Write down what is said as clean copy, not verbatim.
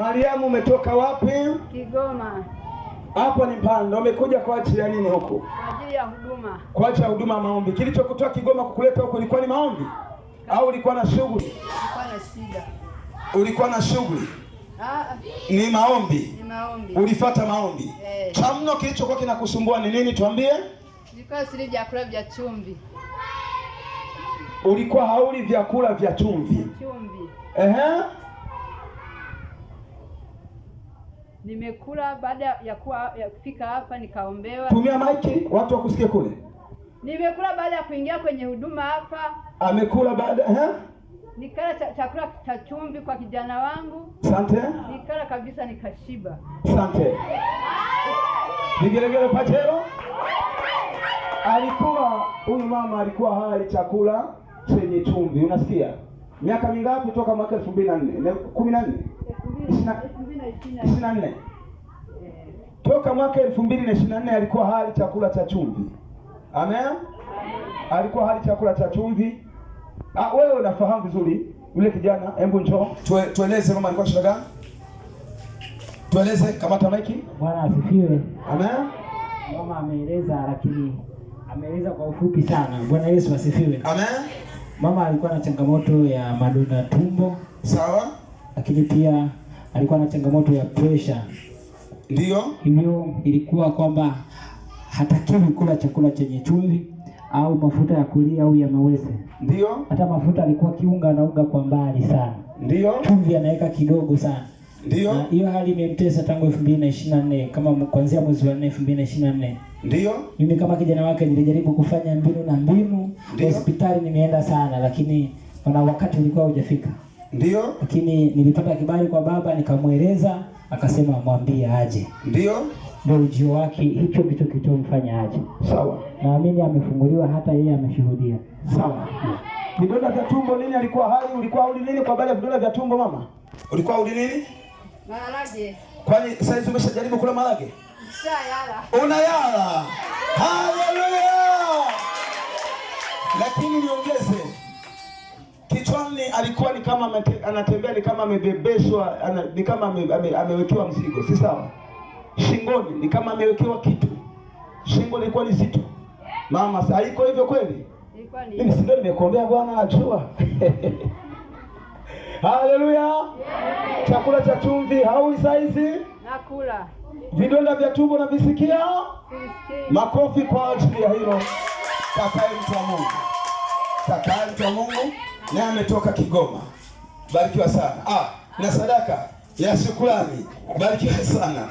Mariamu, umetoka wapi? Kigoma. Hapo ni Mpanda. Umekuja kwa ajili ya nini huku? Kwa ajili ya huduma. Kwa ajili ya huduma maombi. Kilichokutoa Kigoma kukuleta huku ilikuwa ni maombi? Au ulikuwa na shughuli? Ulikuwa na shida. Ulikuwa na shughuli? Ni maombi. Ni maombi. Ulifuata maombi. Cha mno kilichokuwa kinakusumbua ni nini? Tuambie. Nilikuwa sili vyakula vya chumvi. Ulikuwa hauli vyakula vya chumvi? Chumvi. Nimekula baada ya kufika hapa nikaombewa. Tumia maiki watu wakusikie kule. Nimekula baada ya kuingia kwenye huduma hapa. Amekula baada nikala chakula cha chumvi kwa kijana wangu. Asante. Nikala kabisa nikashiba. Asante. Vigelegele Pachero. Huyu mama alikuwa hali chakula chenye chumvi. Unasikia? Miaka mingapi toka mwaka 2004? 14? 24. Toka mwaka 2024 alikuwa hali chakula cha chumvi. Amen. Alikuwa hali chakula cha chumvi. Wewe unafahamu vizuri yule kijana, hebu njoo. Tueleze mama alikuwa shida gani? Tueleze, kamata maiki. Bwana asifiwe. Amen. Mama ameeleza, lakini ameeleza kwa ufupi sana. Bwana Yesu asifiwe. Amen. Mama alikuwa na changamoto ya madonda tumbo. Sawa. Lakini pia alikuwa na changamoto ya pressure. Ndio. Hivyo ilikuwa kwamba hatakiwi kula chakula chenye chumvi au mafuta ya kulia au ya mawese. Ndio. Hata mafuta alikuwa kiunga anaunga kwa mbali sana. Ndio. Chumvi anaweka kidogo sana. Ndio. Na hiyo hali imemtesa tangu 2024, kama kuanzia mwezi wa 4 2024. Ndio. Mimi kama kijana wake nilijaribu kufanya mbinu hospitali nimeenda sana, lakini kuna wakati ulikuwa hujafika. Ndio. Lakini nilipata kibali kwa baba, nikamweleza, akasema mwambie aje. Ndio. Ndio ujio wake, hicho kitu kitomfanya aje. Sawa. Naamini amefunguliwa, hata yeye ameshuhudia. Sawa. Vidonda vya tumbo nini alikuwa hali? Ulikuwa uli nini kwa baada ya vidonda vya tumbo mama? Ulikuwa uli nini? Maharage. Kwani sasa umeshajaribu kula maharage? Yala. Unayala. Haleluya. Lakini niongeze, kichwani alikuwa ni kama anatembea, ni kama amebebeshwa, ni kama amewekewa mzigo, si sawa? Shingoni ni kama amewekewa kitu. Shingo ilikuwa ni zito. Mama, haiko hivyo kweli? Ilikuwa ni. Mimi sio nimekuombea Bwana ajua. Haleluya. Chakula cha chumvi hauli saizi? Nakula. Vidonda vya tumbo na visikia? Makofi kwa ajili ya hilo. Kakae mtu wa Mungu. Kakae mtu wa Mungu, naye ametoka Kigoma. Barikiwa sana. Na sadaka ya shukrani. Barikiwa sana.